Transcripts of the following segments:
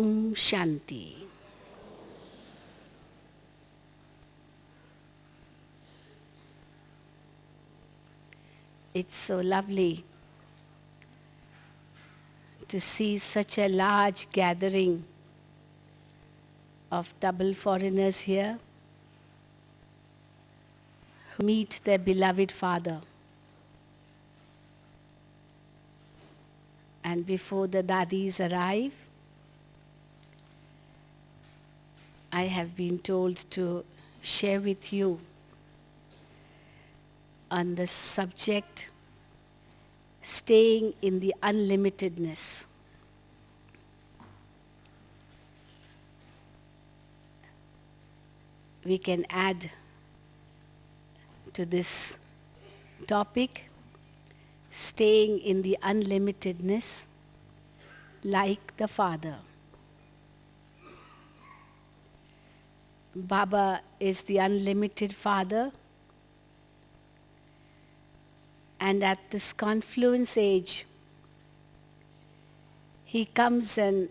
Om Shanti. It's so lovely to see such a large gathering of double foreigners here who meet their beloved Father. And before the Dadis arrive, I have been told to share with you on the subject, staying in the unlimitedness. We can add to this topic, staying in the unlimitedness like the Father. Baba is the unlimited Father, and at this confluence age, he comes and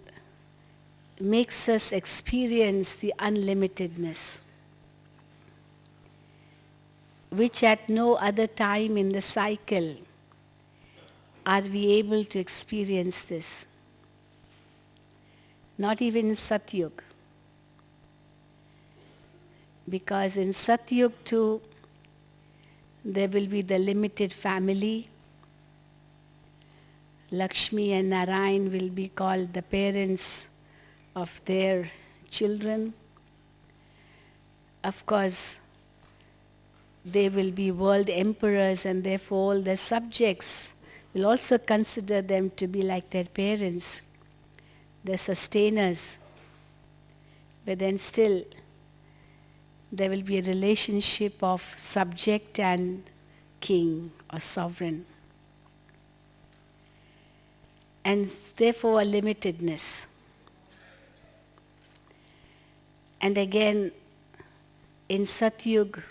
makes us experience the unlimitedness, which at no other time in the cycle are we able to experience this. Not even in Satyug. Because in Satyug too, there will be the limited family. Lakshmi and Narayan will be called the parents of their children. Of course, they will be world emperors, and therefore all the subjects will also consider them to be like their parents, the sustainers. But then still, there will be a relationship of subject and king or sovereign. And therefore a limitedness. And again, in Satyug,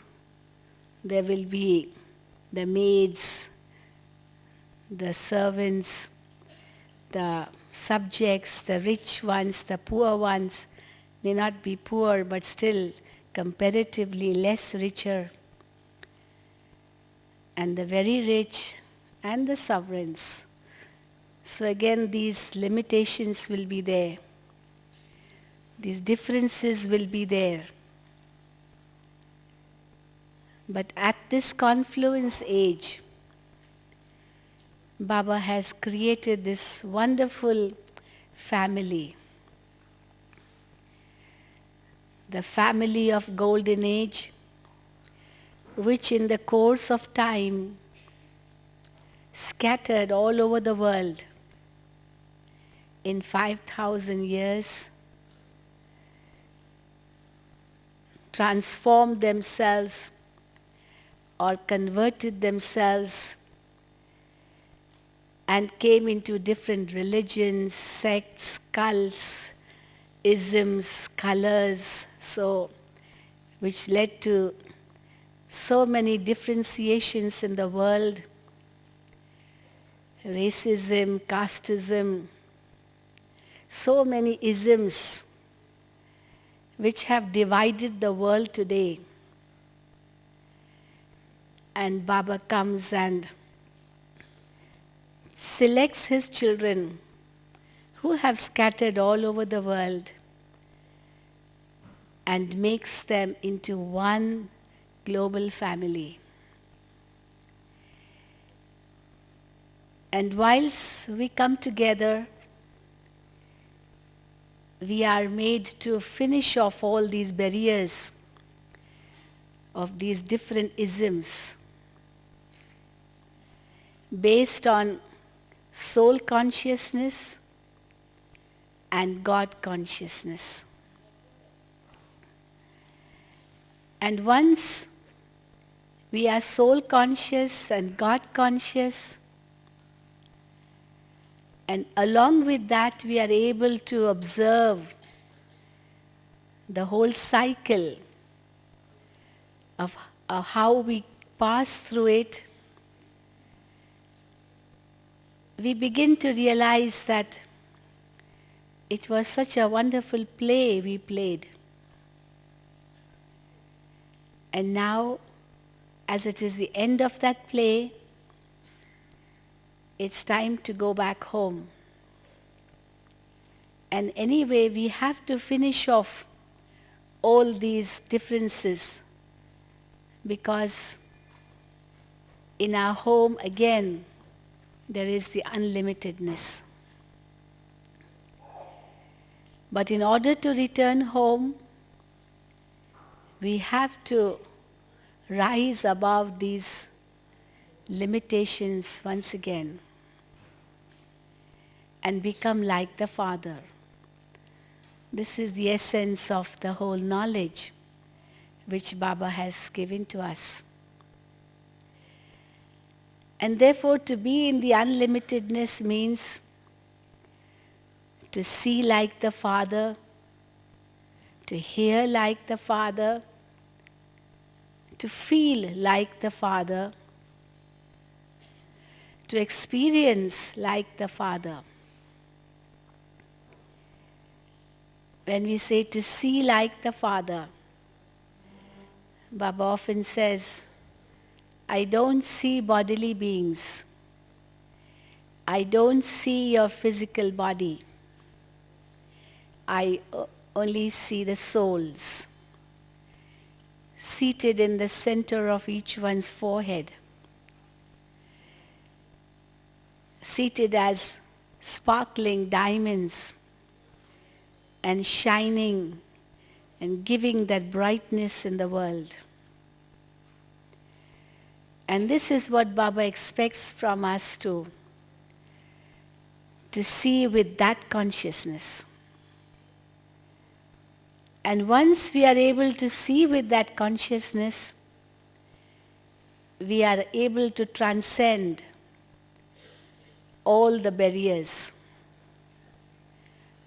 there will be the maids, the servants, the subjects, the rich ones, the poor ones may not be poor, but still comparatively less richer. And the very rich and the sovereigns. So again, these limitations will be there. These differences will be there. But at this confluence age, Baba has created this wonderful family. The family of Golden Age, which in the course of time scattered all over the world in 5,000 years, transformed themselves or converted themselves and came into different religions, sects, cults, isms, colors, so which led to so many differentiations in the world, racism, casteism, so many isms which have divided the world today. And Baba comes and selects his children who have scattered all over the world and makes them into one global family. And whilst we come together, we are made to finish off all these barriers of these different isms based on soul consciousness and God consciousness. And once we are soul conscious and God conscious, and along with that we are able to observe the whole cycle of how we pass through it, we begin to realize that it was such a wonderful play we played. And now, as it is the end of that play, it's time to go back home. And anyway, we have to finish off all these differences, because in our home again there is the unlimitedness. But in order to return home, we have to rise above these limitations once again and become like the Father. This is the essence of the whole knowledge which Baba has given to us. And therefore, to be in the unlimitedness means to see like the Father, to hear like the Father, to feel like the Father, to experience like the Father. When we say to see like the Father, Baba often says, I don't see bodily beings. I don't see your physical body. I only see the souls seated in the center of each one's forehead, seated as sparkling diamonds and shining and giving that brightness in the world. And this is what Baba expects from us to see with that consciousness. And once we are able to see with that consciousness, we are able to transcend all the barriers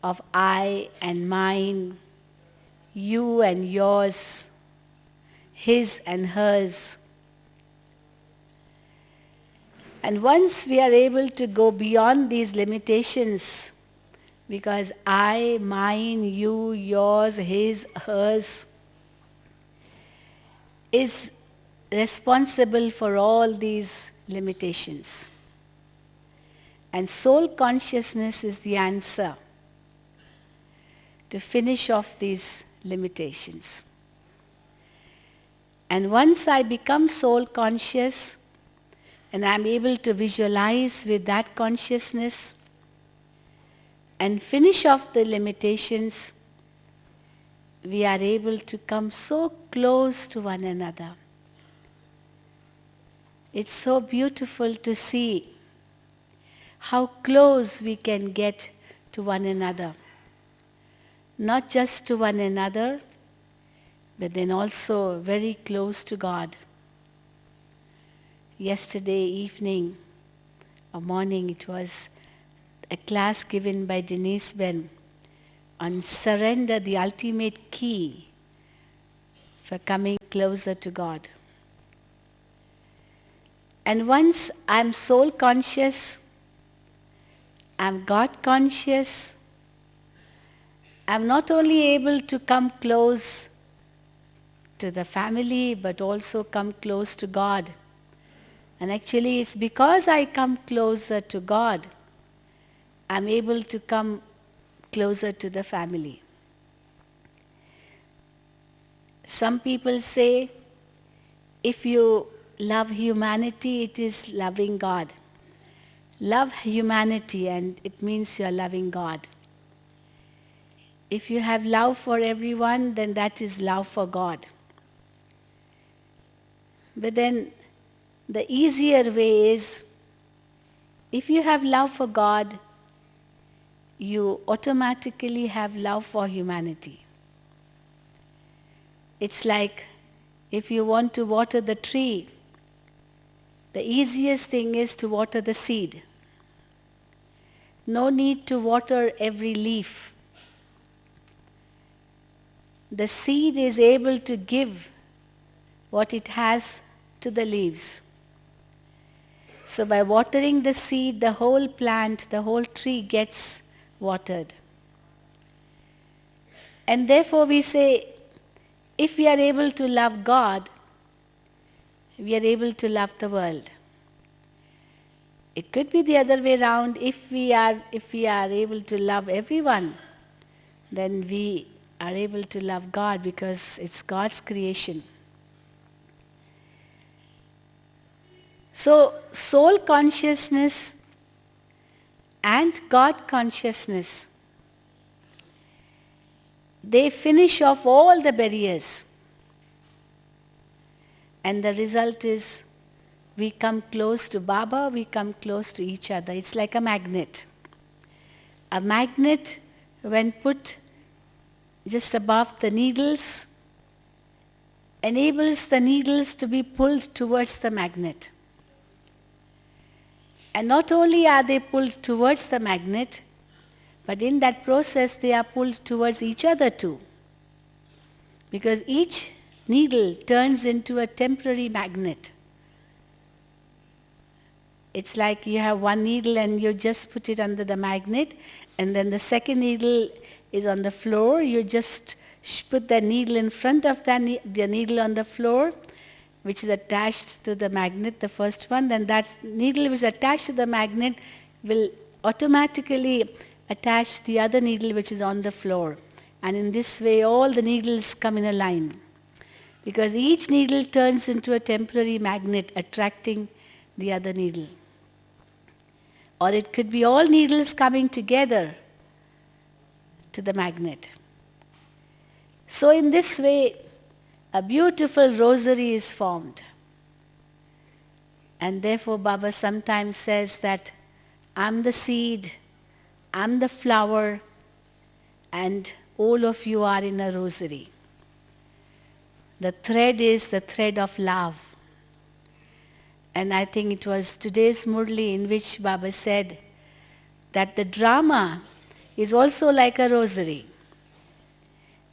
of I and mine, you and yours, his and hers. And once we are able to go beyond these limitations, because I, mine, you, yours, his, hers, is responsible for all these limitations. And soul consciousness is the answer to finish off these limitations. And once I become soul conscious, and I'm able to visualize with that consciousness and finish off the limitations, we are able to come so close to one another. It's so beautiful to see how close we can get to one another. Not just to one another, but then also very close to God. Yesterday evening or morning, it was a class given by Denise Ben on surrender, the ultimate key for coming closer to God. And once I'm soul conscious, I'm God conscious, I'm not only able to come close to the family, but also come close to God. And actually, it's because I come closer to God, I'm able to come closer to the family. Some people say, if you love humanity, it is loving God. Love humanity and it means you're loving God. If you have love for everyone, then that is love for God. But then the easier way is, if you have love for God, you automatically have love for humanity. It's like if you want to water the tree, the easiest thing is to water the seed. No need to water every leaf. The seed is able to give what it has to the leaves. So by watering the seed, the whole plant, the whole tree gets watered. And therefore we say, if we are able to love God, we are able to love the world. It could be the other way around. If we are able to love everyone, then we are able to love God because it's God's creation. So soul consciousness and God consciousness, they finish off all the barriers. And the result is we come close to Baba, we come close to each other. It's like a magnet. A magnet, when put just above the needles, enables the needles to be pulled towards the magnet. And not only are they pulled towards the magnet, but in that process they are pulled towards each other too. Because each needle turns into a temporary magnet. It's like you have one needle and you just put it under the magnet, and then the second needle is on the floor. You just put the needle in front of the needle on the floor, which is attached to the magnet, the first one. Then that needle which is attached to the magnet will automatically attach the other needle which is on the floor. And in this way all the needles come in a line. Because each needle turns into a temporary magnet attracting the other needle. Or it could be all needles coming together to the magnet. So in this way, a beautiful rosary is formed. And therefore Baba sometimes says that I'm the seed, I'm the flower, and all of you are in a rosary. The thread is the thread of love. And I think it was today's Murli in which Baba said that the drama is also like a rosary.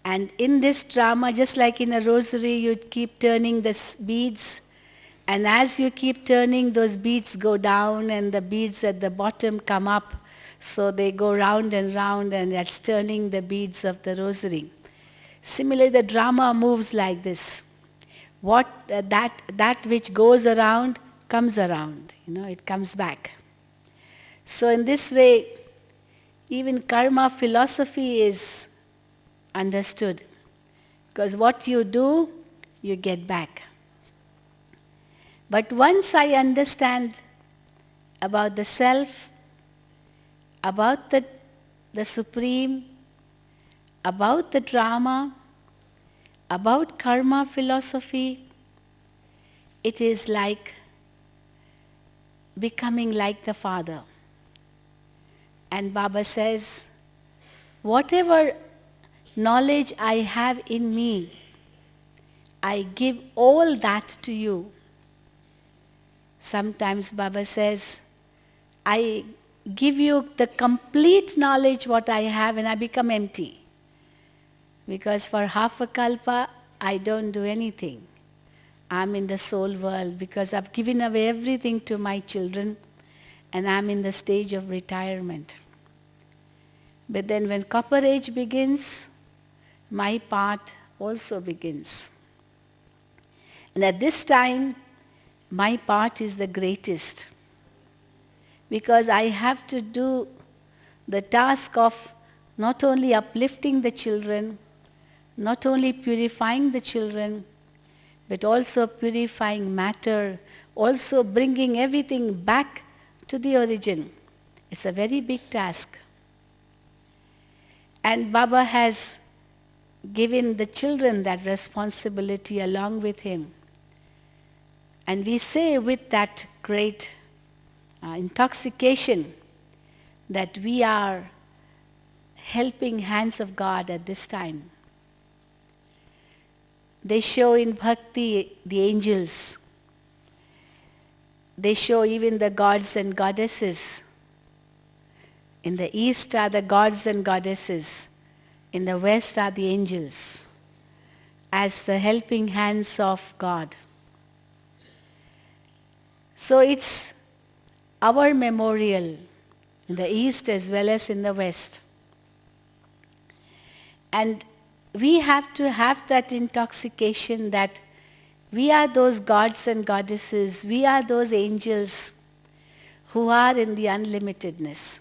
And in this drama, just like in a rosary, you keep turning the beads. And as you keep turning, those beads go down and the beads at the bottom come up. So they go round, and that's turning the beads of the rosary. Similarly, the drama moves like this. That which goes around comes around. It comes back. So in this way, even karma philosophy is understood. Because what you do, you get back. But once I understand about the self, about the Supreme, about the drama, about karma philosophy, it is like becoming like the Father. And Baba says, whatever knowledge I have in me, I give all that to you. Sometimes Baba says, I give you the complete knowledge what I have and I become empty. Because for half a kalpa, I don't do anything. I'm in the soul world because I've given away everything to my children and I'm in the stage of retirement. But then when copper age begins, my part also begins. And at this time, my part is the greatest. Because I have to do the task of not only uplifting the children, not only purifying the children, but also purifying matter, also bringing everything back to the origin. It's a very big task. And Baba has given the children that responsibility along with him. And we say with that great intoxication that we are helping hands of God at this time. They show in bhakti the angels. They show even the gods and goddesses. In the east are the gods and goddesses. In the west are the angels as the helping hands of God. So it's our memorial in the east as well as in the west. And we have to have that intoxication that we are those gods and goddesses, we are those angels who are in the unlimitedness.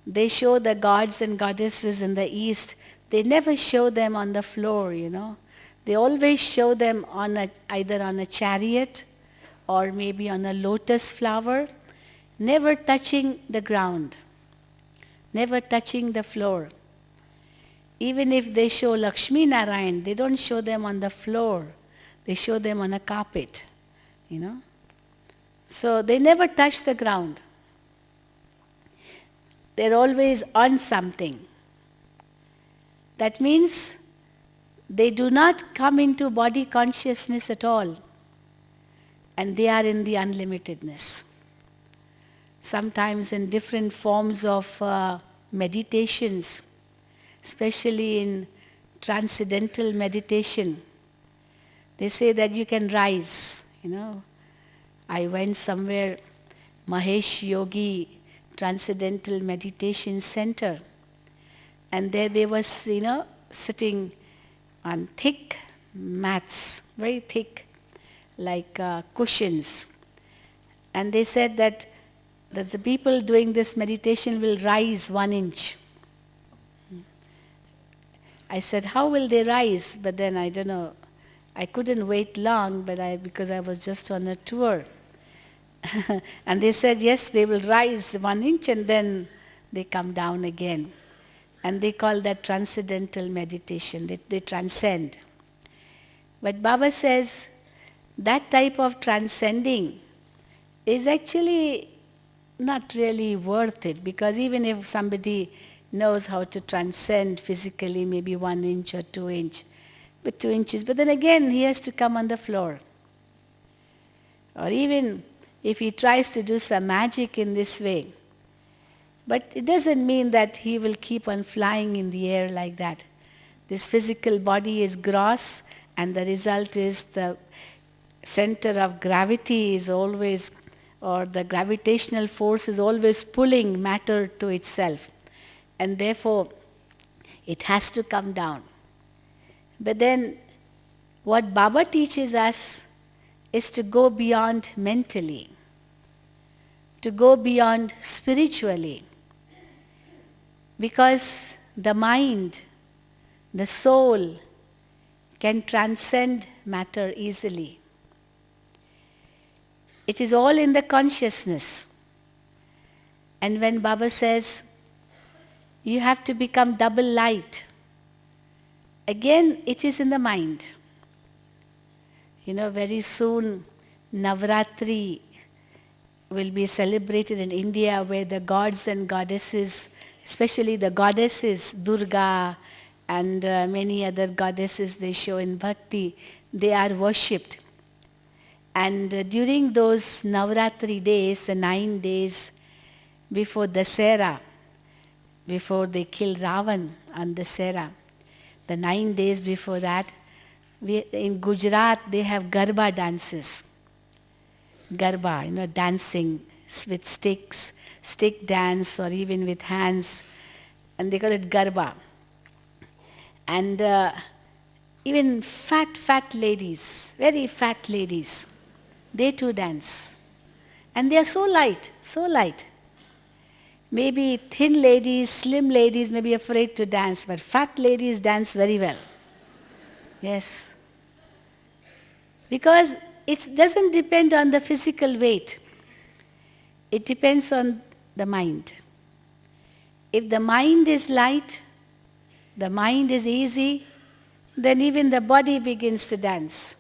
They show the gods and goddesses in the East. They never show them on the floor, They always show them either on a chariot or maybe on a lotus flower, never touching the ground, never touching the floor. Even if they show Lakshmi Narayan, they don't show them on the floor. They show them on a carpet, So they never touch the ground. They're always on something. That means they do not come into body consciousness at all. And they are in the unlimitedness. Sometimes in different forms of meditations, especially in transcendental meditation, they say that you can rise, I went somewhere, Mahesh Yogi Transcendental Meditation Center, and there they were, sitting on thick mats, very thick, like cushions. And they said that the people doing this meditation will rise 1 inch. I said, how will they rise? But then I don't know. I couldn't wait long, because I was just on a tour. And they said, yes, they will rise 1 inch and then they come down again. And they call that transcendental meditation. They transcend. But Baba says that type of transcending is actually not really worth it, because even if somebody knows how to transcend physically, maybe 1 inch or 2 inch, but 2 inches, but then again he has to come on the floor. Or even if he tries to do some magic in this way, but it doesn't mean that he will keep on flying in the air like that. This physical body is gross, and the result is the center of gravity is always, or the gravitational force is always pulling matter to itself. And therefore, it has to come down. But then, what Baba teaches us is to go beyond mentally, to go beyond spiritually. Because the mind, the soul, can transcend matter easily. It is all in the consciousness. And when Baba says, you have to become double light, again, it is in the mind. Very soon, Navratri will be celebrated in India, where the gods and goddesses, especially the goddesses, Durga and many other goddesses they show in Bhakti, they are worshipped. And during those Navratri days, the 9 days before Dasera, before they kill Ravan on Dasera, the 9 days before that, in Gujarat they have Garba dances. Garba, dancing with sticks, stick dance, or even with hands, and they call it Garba. And even fat ladies, very fat ladies, they too dance. And they are so light, so light. Maybe thin ladies, slim ladies may be afraid to dance, but fat ladies dance very well. Yes. Because it doesn't depend on the physical weight. It depends on the mind. If the mind is light, the mind is easy, then even the body begins to dance.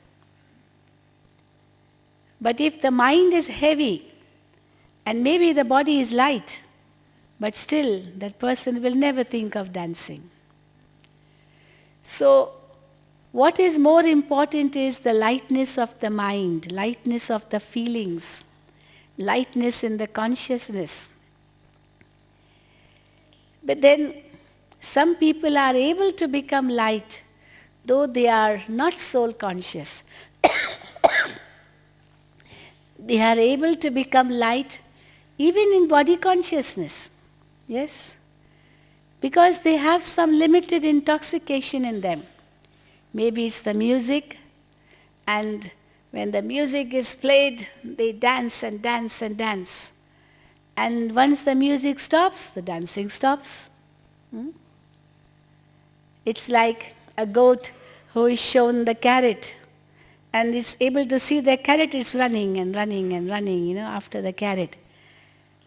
But if the mind is heavy, and maybe the body is light, but still that person will never think of dancing. So, what is more important is the lightness of the mind, lightness of the feelings, lightness in the consciousness. But then some people are able to become light, though they are not soul conscious. They are able to become light even in body consciousness. Yes? because they have some limited intoxication in them. Maybe it's the music, and when the music is played, they dance and dance and dance. And once the music stops, the dancing stops. It's like a goat who is shown the carrot and is able to see the carrot is running and running and running, after the carrot.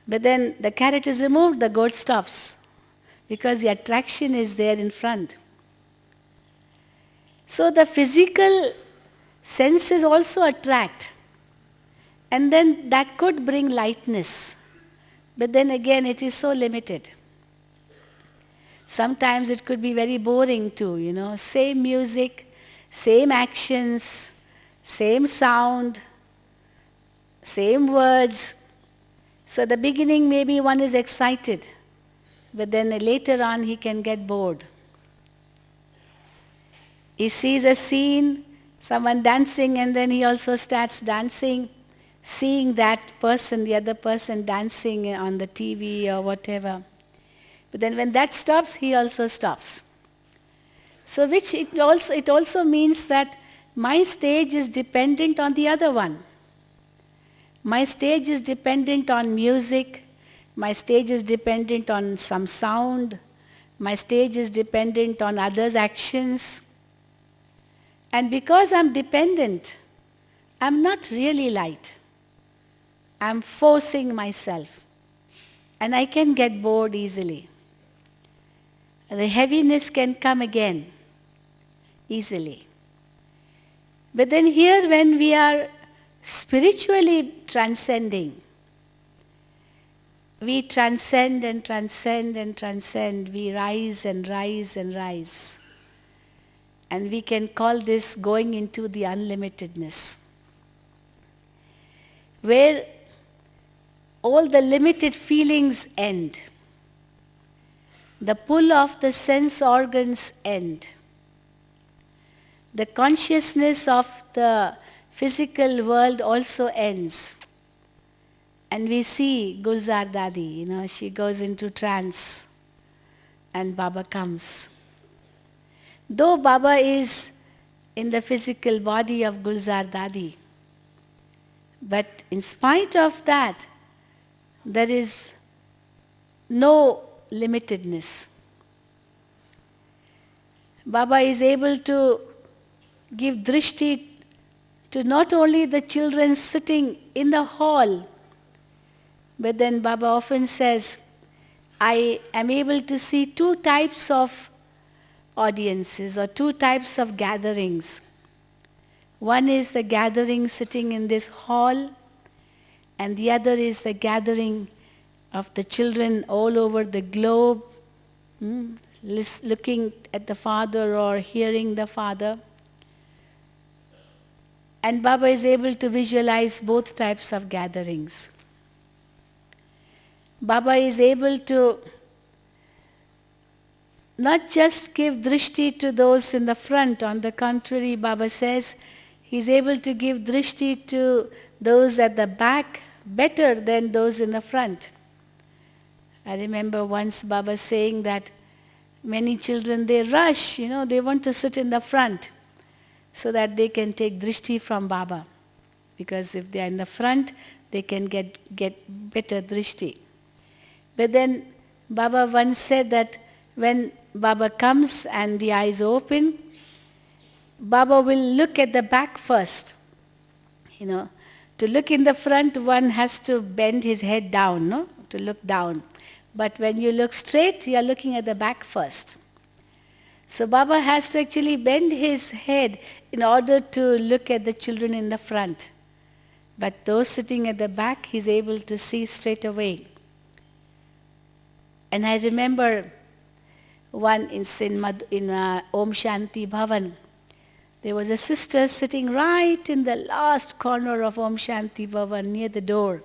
But then the carrot is removed, the goat stops because the attraction is there in front. So the physical senses also attract, and then that could bring lightness. But then again, it is so limited. Sometimes it could be very boring too, same music, same actions, same sound, same words. So the beginning maybe one is excited, but then later on he can get bored. He sees a scene, someone dancing, and then he also starts dancing, seeing that person, the other person dancing on the TV or whatever. But then when that stops, he also stops. So it also means that my stage is dependent on the other one. My stage is dependent on music. My stage is dependent on some sound. My stage is dependent on others' actions. And because I'm dependent, I'm not really light. I'm forcing myself. And I can get bored easily. The heaviness can come again easily. But then here when we are spiritually transcending, we transcend and transcend and transcend. We rise and rise and rise. And we can call this going into the unlimitedness, where all the limited feelings end. The pull of the sense organs end. The consciousness of the physical world also ends. And we see Gulzar Dadi, she goes into trance and Baba comes. Though Baba is in the physical body of Gulzar Dadi, but in spite of that, there is no limitedness. Baba is able to give drishti to not only the children sitting in the hall, but then Baba often says, I am able to see two types of audiences or two types of gatherings. One is the gathering sitting in this hall, and the other is the gathering of the children all over the globe, looking at the Father or hearing the Father. And Baba is able to visualize both types of gatherings. Baba is able to not just give drishti to those in the front. On the contrary, Baba says, he's able to give drishti to those at the back better than those in the front. I remember once Baba saying that many children, they rush, they want to sit in the front so that they can take drishti from Baba. Because if they are in the front, they can get better drishti. But then Baba once said that when Baba comes and the eyes open, Baba will look at the back first. To look in the front, one has to bend his head down, no? To look down. But when you look straight, you are looking at the back first. So Baba has to actually bend his head in order to look at the children in the front. But those sitting at the back, he's able to see straight away. And I remember one in Om Shanti Bhavan. There was a sister sitting right in the last corner of Om Shanti Bhavan near the door.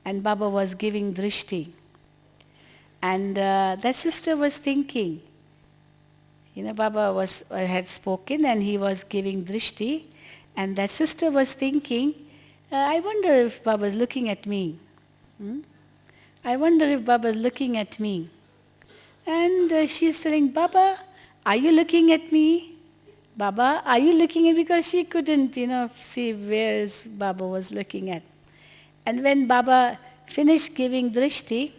And Baba was giving drishti. And that sister was thinking, Baba had spoken and he was giving drishti. And that sister was thinking, I wonder if Baba is looking at me. I wonder if Baba is looking at me. And she's telling, Baba, are you looking at me? Baba, are you looking at me? Because she couldn't, see where Baba was looking at. And when Baba finished giving drishti,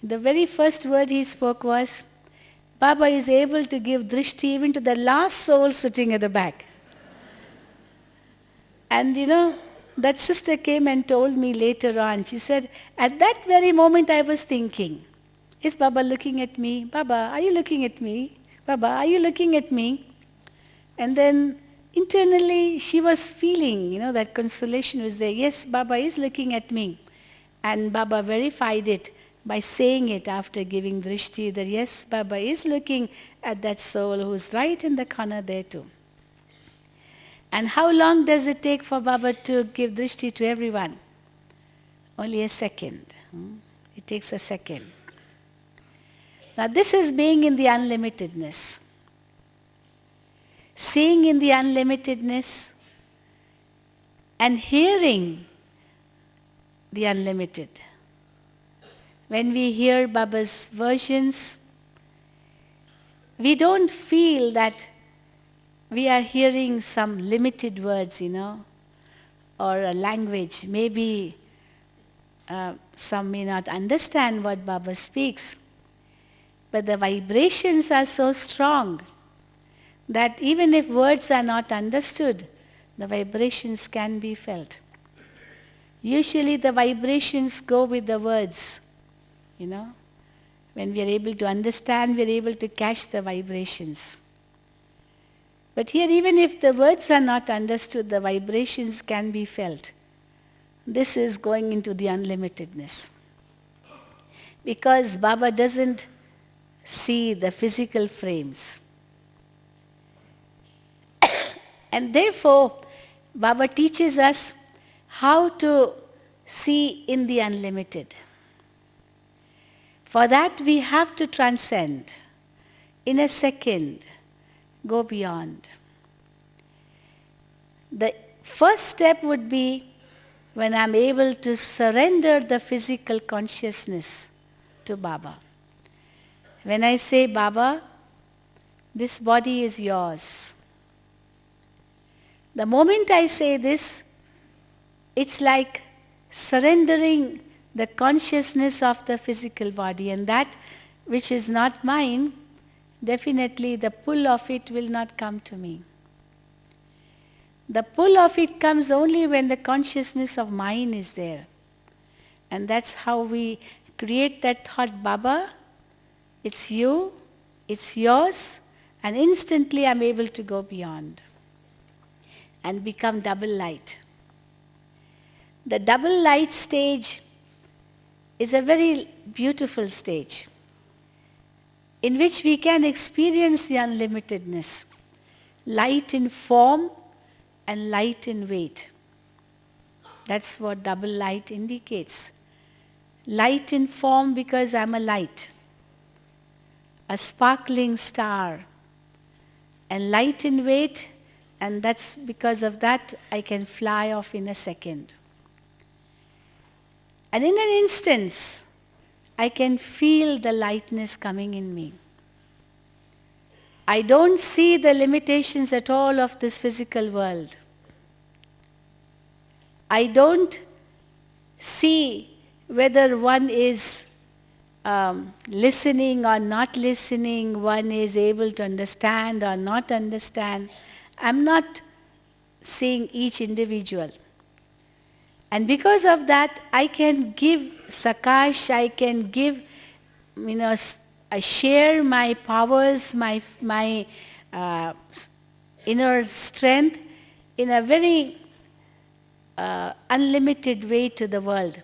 the very first word he spoke was, Baba is able to give drishti even to the last soul sitting at the back. And that sister came and told me later on, she said, at that very moment I was thinking, is Baba looking at me? Baba, are you looking at me? Baba, are you looking at me? And then internally she was feeling, that consolation was there. Yes, Baba is looking at me. And Baba verified it by saying it after giving drishti, that yes, Baba is looking at that soul who's right in the corner there too. And how long does it take for Baba to give drishti to everyone? Only a second. It takes a second. Now this is being in the unlimitedness. Seeing in the unlimitedness and hearing the unlimited. When we hear Baba's versions, we don't feel that we are hearing some limited words, or a language. Maybe some may not understand what Baba speaks, but the vibrations are so strong that even if words are not understood, the vibrations can be felt. Usually the vibrations go with the words, When we are able to understand, we are able to catch the vibrations. But here, even if the words are not understood, the vibrations can be felt. This is going into the unlimitedness. Because Baba doesn't see the physical frames. And therefore, Baba teaches us how to see in the unlimited. For that we have to transcend. In a second, go beyond. The first step would be when I'm able to surrender the physical consciousness to Baba. When I say, Baba, this body is yours. The moment I say this, it's like surrendering the consciousness of the physical body, and that which is not mine, definitely the pull of it will not come to me. The pull of it comes only when the consciousness of mine is there. And that's how we create that thought, Baba, it's you, it's yours, and instantly I'm able to go beyond and become double light. The double light stage is a very beautiful stage in which we can experience the unlimitedness, light in form and light in weight. That's what double light indicates. Light in form because I'm a light, a sparkling star, and light in weight, and that's because of that I can fly off in a second. And in an instant, I can feel the lightness coming in me. I don't see the limitations at all of this physical world. I don't see whether one is listening or not listening, one is able to understand or not understand. I'm not seeing each individual. And because of that, I can give sakash, I can give, I share my powers, my inner strength in a very unlimited way to the world.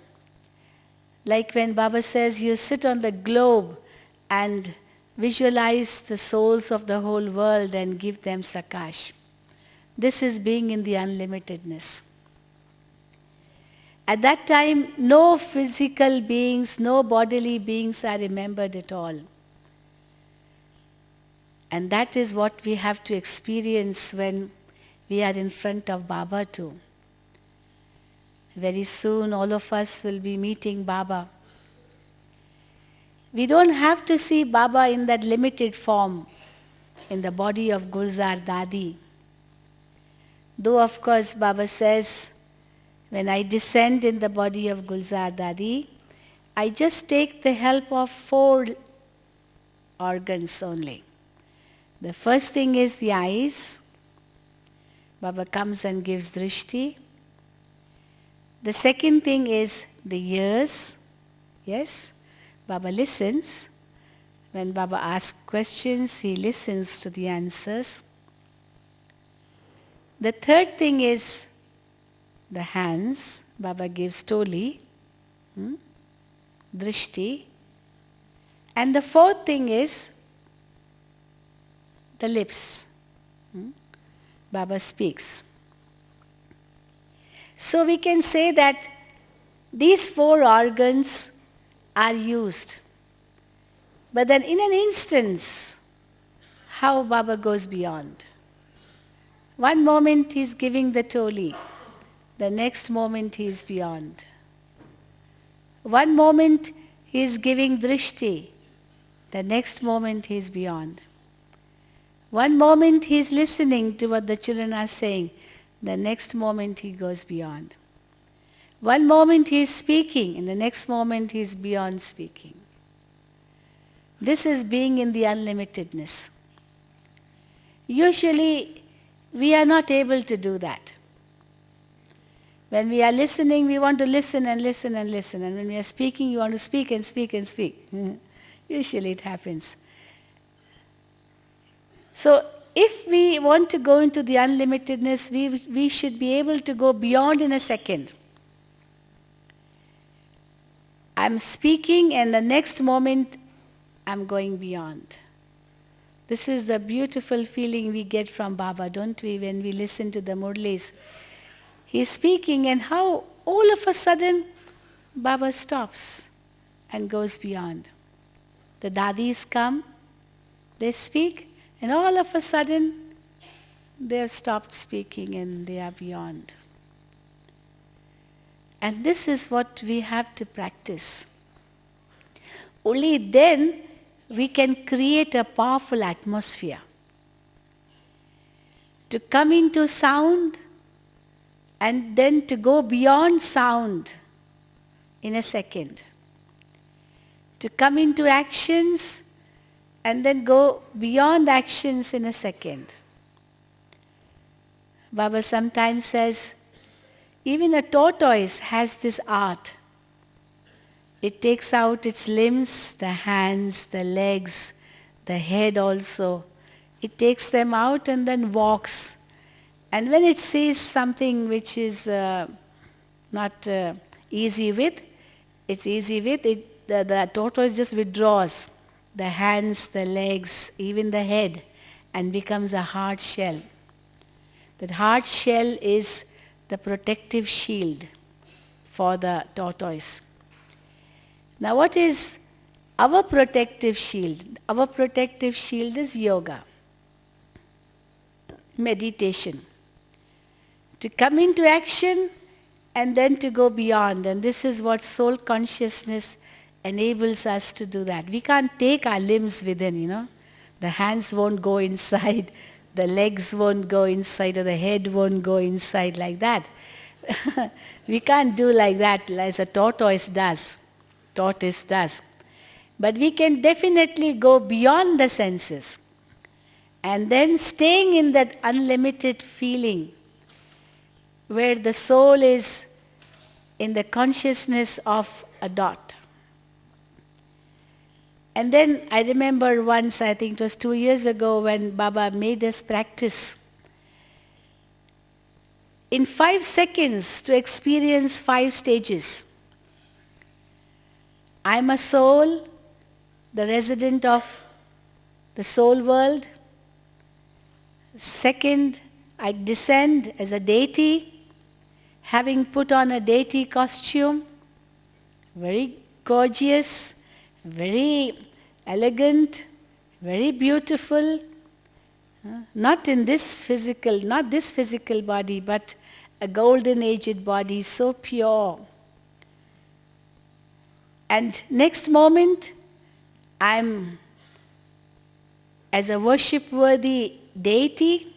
Like when Baba says, you sit on the globe and visualize the souls of the whole world and give them sakash. This is being in the unlimitedness. At that time, no physical beings, no bodily beings are remembered at all. And that is what we have to experience when we are in front of Baba too. Very soon all of us will be meeting Baba. We don't have to see Baba in that limited form, in the body of Gulzar Dadi. Though of course Baba says, when I descend in the body of Gulzar Dadi, I just take the help of 4 organs only. The first thing is the eyes. Baba comes and gives drishti. The second thing is the ears. Yes, Baba listens. When Baba asks questions, he listens to the answers. The third thing is the hands. Baba gives toli, drishti. And the fourth thing is the lips. Baba speaks. So we can say that these 4 organs are used. But then in an instance, how Baba goes beyond. One moment he is giving the toli, the next moment he is beyond. One moment he is giving drishti, the next moment he is beyond. One moment he is listening to what the children are saying, the next moment he goes beyond. One moment he is speaking, and the next moment he is beyond speaking. This is being in the unlimitedness. Usually, we are not able to do that. When we are listening, we want to listen and listen and listen. And when we are speaking, you want to speak and speak and speak. Usually it happens. So, if we want to go into the unlimitedness, we should be able to go beyond in a second. I'm speaking and the next moment I'm going beyond. This is the beautiful feeling we get from Baba, don't we, when we listen to the Murlis. He's speaking and how all of a sudden Baba stops and goes beyond. The Dadis come, they speak, and all of a sudden they have stopped speaking and they are beyond. And this is what we have to practice. Only then we can create a powerful atmosphere. To come into sound and then to go beyond sound in a second. To come into actions and then go beyond actions in a second. Baba sometimes says, even a tortoise has this art. It takes out its limbs, the hands, the legs, the head also. It takes them out and then walks. And when it sees something which is not easy with, the tortoise just withdraws the hands, the legs, even the head, and becomes a hard shell. That hard shell is the protective shield for the tortoise. Now what is our protective shield? Our protective shield is yoga, meditation. To come into action and then to go beyond. And this is what soul consciousness enables us to do that. We can't take our limbs within, The hands won't go inside. The legs won't go inside, or the head won't go inside like that. We can't do like that as a tortoise does. But we can definitely go beyond the senses. And then staying in that unlimited feeling where the soul is in the consciousness of a dot. And then I remember once, I think it was 2 years ago, when Baba made us practice in 5 seconds to experience 5 stages. I'm a soul, the resident of the soul world. Second, I descend as a deity, having put on a deity costume, very gorgeous, very elegant, very beautiful, not this physical body, but a golden aged body, so pure. And next moment, I'm as a worship-worthy deity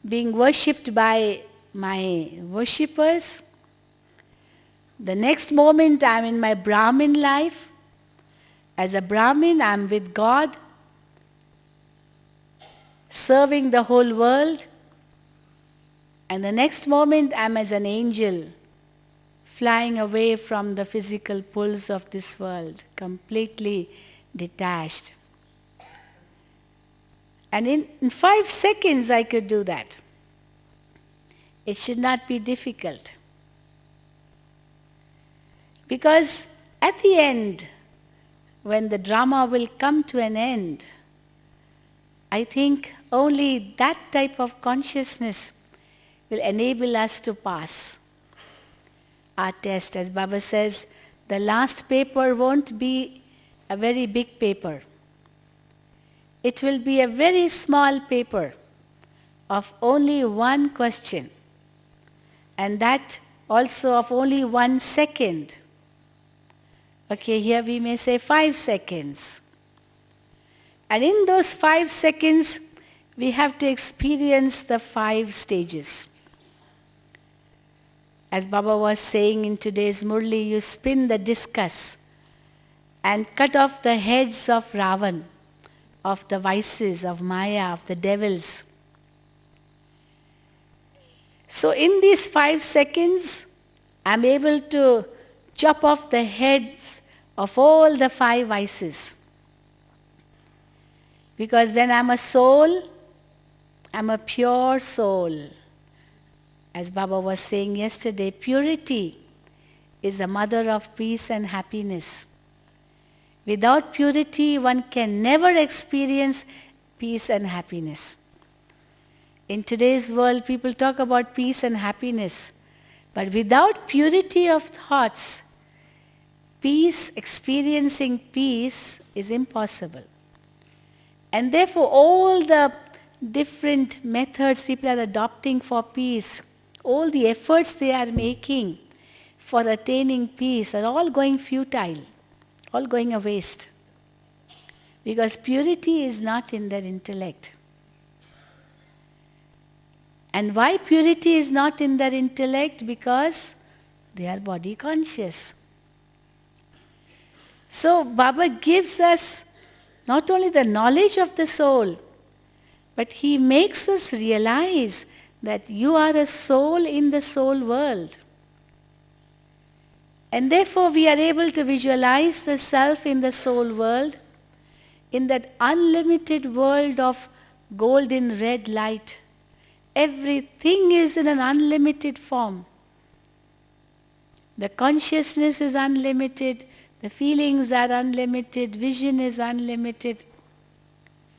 being worshipped by my worshippers. The next moment I'm in my Brahmin life. As a Brahmin, I'm with God, serving the whole world. And the next moment I'm as an angel, flying away from the physical pulls of this world, completely detached. And in 5 seconds I could do that. It should not be difficult. Because at the end, when the drama will come to an end, I think only that type of consciousness will enable us to pass our test. As Baba says, the last paper won't be a very big paper. It will be a very small paper of only one question, and that also of only 1 second. Okay, here we may say 5 seconds. And in those 5 seconds, we have to experience the 5 stages. As Baba was saying in today's Murli, you spin the discus and cut off the heads of Ravan, of the vices, of Maya, of the devils. So in these 5 seconds, I'm able to chop off the heads of all the 5 vices. Because when I'm a soul, I'm a pure soul. As Baba was saying yesterday, purity is the mother of peace and happiness. Without purity, one can never experience peace and happiness. In today's world, people talk about peace and happiness. But without purity of thoughts, peace, experiencing peace is impossible. And therefore, all the different methods people are adopting for peace, all the efforts they are making for attaining peace are all going futile, all going a waste. Because purity is not in their intellect. And why purity is not in their intellect? Because they are body conscious. So Baba gives us not only the knowledge of the soul, but he makes us realize that you are a soul in the soul world. And therefore we are able to visualize the self in the soul world, in that unlimited world of golden red light. Everything is in an unlimited form. The consciousness is unlimited, the feelings are unlimited, vision is unlimited.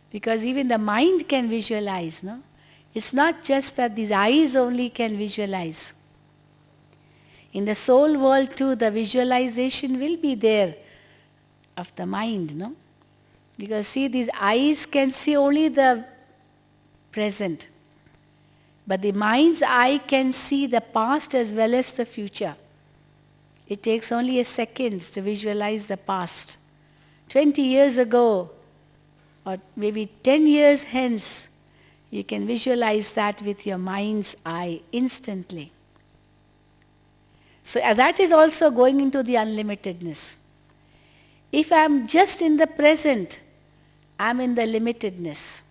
Because even the mind can visualize, no? It's not just that these eyes only can visualize. In the soul world too, the visualization will be there of the mind, no? Because see, these eyes can see only the present. But the mind's eye can see the past as well as the future. It takes only a second to visualize the past. 20 years ago, or maybe 10 years hence, you can visualize that with your mind's eye instantly. So that is also going into the unlimitedness. If I'm just in the present, I'm in the limitedness.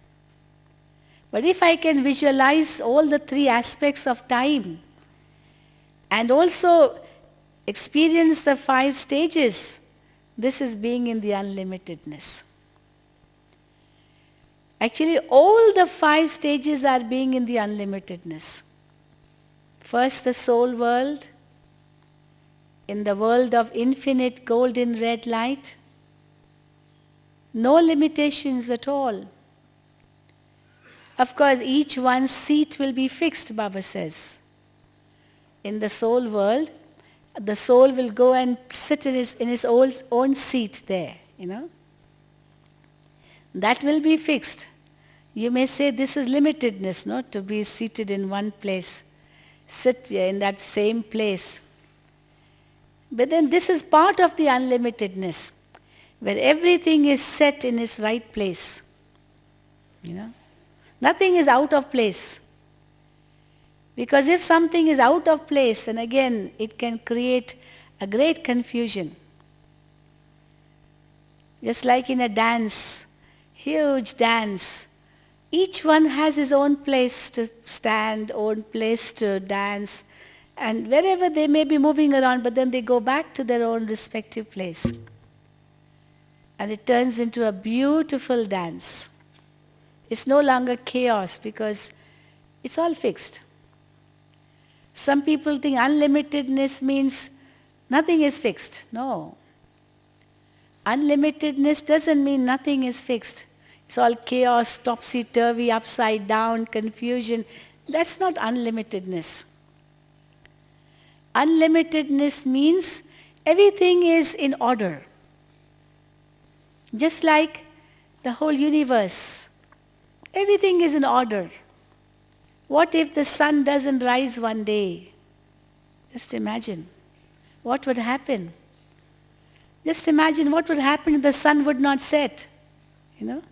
But if I can visualize all the 3 aspects of time and also experience the 5 stages, this is being in the unlimitedness. Actually, all the 5 stages are being in the unlimitedness. First, the soul world, in the world of infinite golden red light, no limitations at all. Of course, each one's seat will be fixed, Baba says. In the soul world, the soul will go and sit in his own seat there, you know. That will be fixed. You may say this is limitedness, no? To be seated in one place. Sit in that same place. But then this is part of the unlimitedness. where everything is set in its right place. You know? Nothing is out of place. Because if something is out of place, then again it can create a great confusion. Just like in a dance, huge dance, each one has his own place to stand, own place to dance, and wherever they may be moving around, but then they go back to their own respective place. And it turns into a beautiful dance. It's no longer chaos because it's all fixed. Some people think unlimitedness means nothing is fixed. No. Unlimitedness doesn't mean nothing is fixed. It's all chaos, topsy-turvy, upside down, confusion. That's not unlimitedness. Unlimitedness means everything is in order. Just like the whole universe. Everything is in order. What if the sun doesn't rise one day? Just imagine. What would happen? Just imagine what would happen if the sun would not set. You know?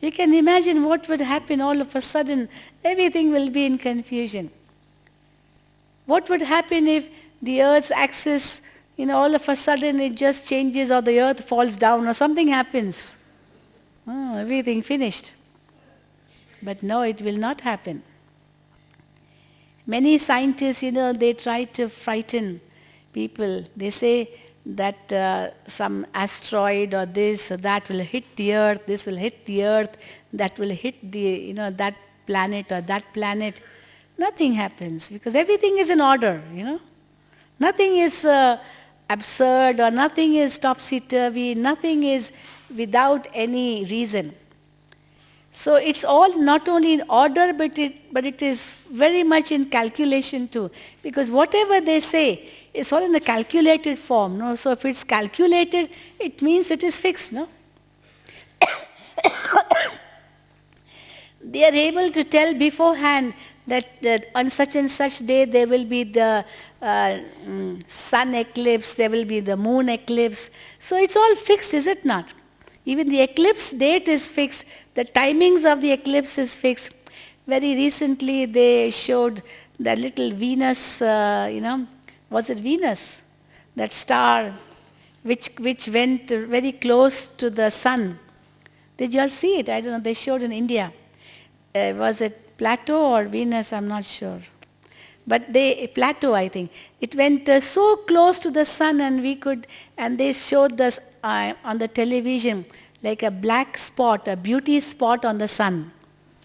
You can imagine what would happen all of a sudden. Everything will be in confusion. What would happen if the earth's axis, all of a sudden it just changes or the earth falls down or something happens? Oh, everything finished. But no, it will not happen. Many scientists, they try to frighten people. They say that some asteroid or this or that will hit the earth, this will hit the earth, that will hit the, that planet or that planet. Nothing happens because everything is in order, Nothing is absurd or nothing is topsy-turvy, nothing is without any reason. So it's all not only in order, but it is very much in calculation too. Because whatever they say is all in a calculated form. No? So if it's calculated, it means it is fixed. No? They are able to tell beforehand that on such and such day there will be the sun eclipse, there will be the moon eclipse. So it's all fixed, is it not? Even the eclipse date is fixed. The timings of the eclipse is fixed. Very recently they showed the little Venus, was it Venus? That star which went very close to the sun. Did you all see it? I don't know. They showed in India. Was it Plato or Venus? I'm not sure. But Plato, I think. It went so close to the sun and they showed this on the television like a black spot, a beauty spot on the sun.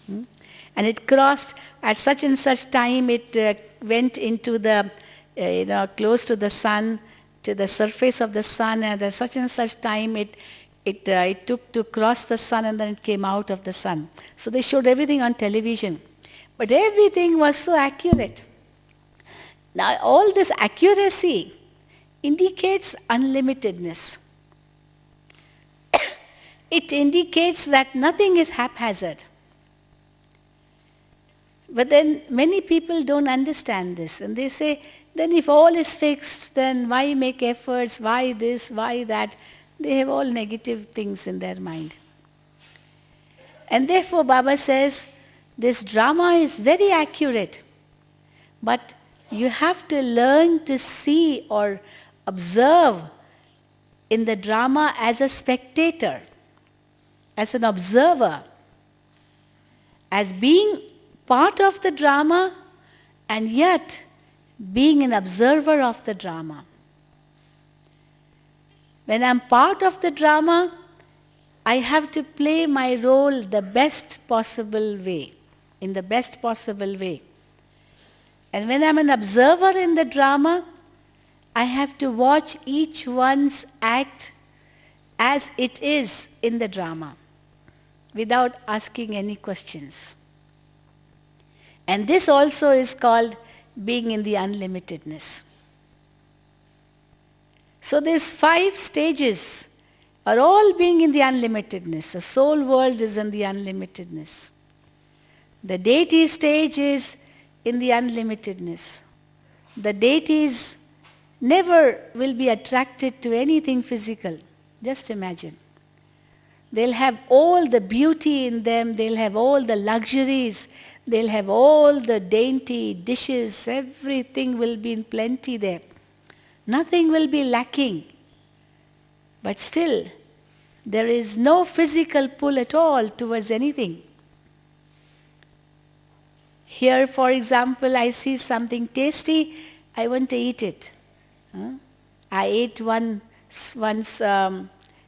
And it crossed at such and such time, it went into the, close to the sun, to the surface of the sun, and at such and such time it took to cross the sun and then it came out of the sun. So they showed everything on television. But everything was so accurate. Now all this accuracy indicates unlimitedness. It indicates that nothing is haphazard. But then many people don't understand this and they say, then if all is fixed, then why make efforts, why this, why that? They have all negative things in their mind. And therefore Baba says, this drama is very accurate, but you have to learn to see or observe in the drama as a spectator, as an observer, as being part of the drama and yet being an observer of the drama. When I'm part of the drama, I have to play my role the best possible way, in the best possible way. And when I'm an observer in the drama, I have to watch each one's act as it is in the drama, without asking any questions. And this also is called being in the unlimitedness. So these 5 stages are all being in the unlimitedness. The soul world is in the unlimitedness. The deity stage is in the unlimitedness. The deities never will be attracted to anything physical. Just imagine. They'll have all the beauty in them, they'll have all the luxuries, they'll have all the dainty dishes, everything will be in plenty there. Nothing will be lacking. But still, there is no physical pull at all towards anything. Here, for example, I see something tasty, I want to eat it. I ate once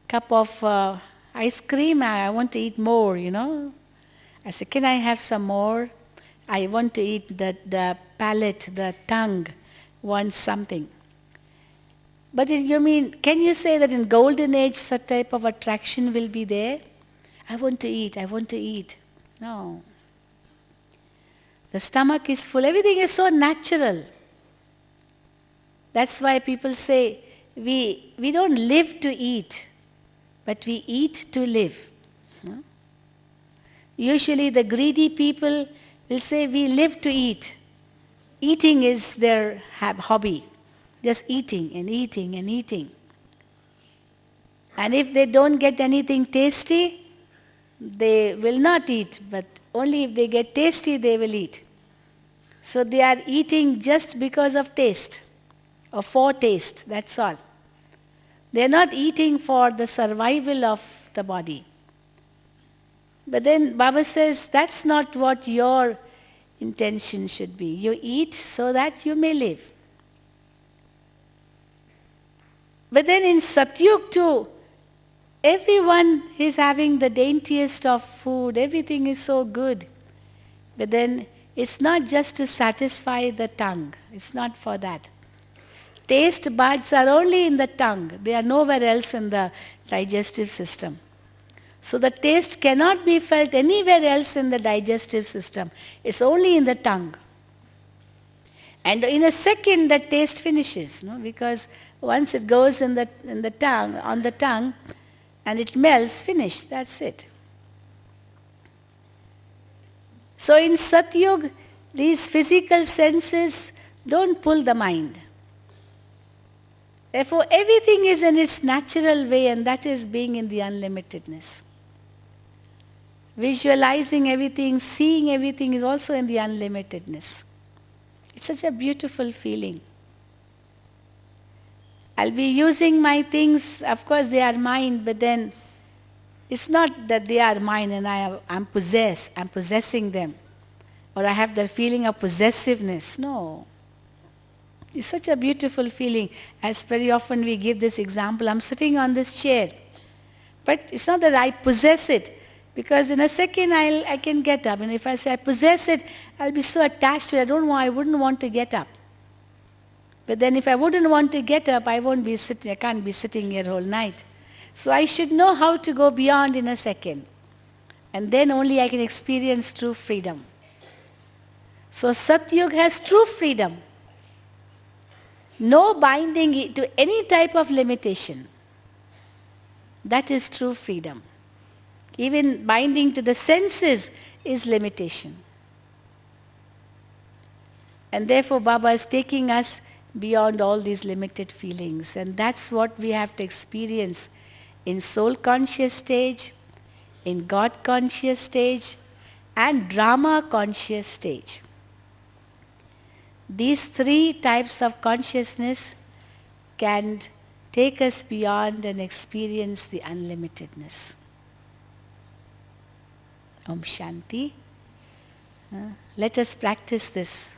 cup of ice cream, I want to eat more, I said, can I have some more? I want to eat the palate, the tongue wants something. But can you say that in golden age such type of attraction will be there? I want to eat. No. The stomach is full, everything is so natural. That's why people say, we don't live to eat, but we eat to live. Usually the greedy people will say, we live to eat. Eating is their hobby. Just eating and eating and eating. And if they don't get anything tasty, they will not eat. But only if they get tasty, they will eat. So they are eating just because of taste, or for taste, that's all. They are not eating for the survival of the body. But then Baba says, that's not what your intention should be. You eat so that you may live. But then in Satyug too, everyone is having the daintiest of food, everything is so good. But then it's not just to satisfy the tongue, it's not for that. Taste buds are only in the tongue, they are nowhere else in the digestive system. So the taste cannot be felt anywhere else in the digestive system, it's only in the tongue. And in a second that taste finishes, because once it goes in the tongue, on the tongue, and it melts, finished, that's it. So in Satyug, these physical senses don't pull the mind. Therefore, everything is in its natural way, and that is being in the unlimitedness. Visualizing everything, seeing everything is also in the unlimitedness. It's such a beautiful feeling. I'll be using my things, of course they are mine, but then it's not that they are mine and I'm possessing them. Or I have the feeling of possessiveness. No. It's such a beautiful feeling. As very often we give this example, I'm sitting on this chair. But it's not that I possess it, because in a second I can get up. And if I say I possess it, I'll be so attached to it, I wouldn't want to get up. But then if I wouldn't want to get up, I can't be sitting here all night. So I should know how to go beyond in a second. And then only I can experience true freedom. So Satyug has true freedom. No binding to any type of limitation. That is true freedom. Even binding to the senses is limitation. And therefore Baba is taking us beyond all these limited feelings. And that's what we have to experience in soul conscious stage, in God conscious stage, and drama conscious stage. These three types of consciousness can take us beyond and experience the unlimitedness. Om Shanti. Let us practice this.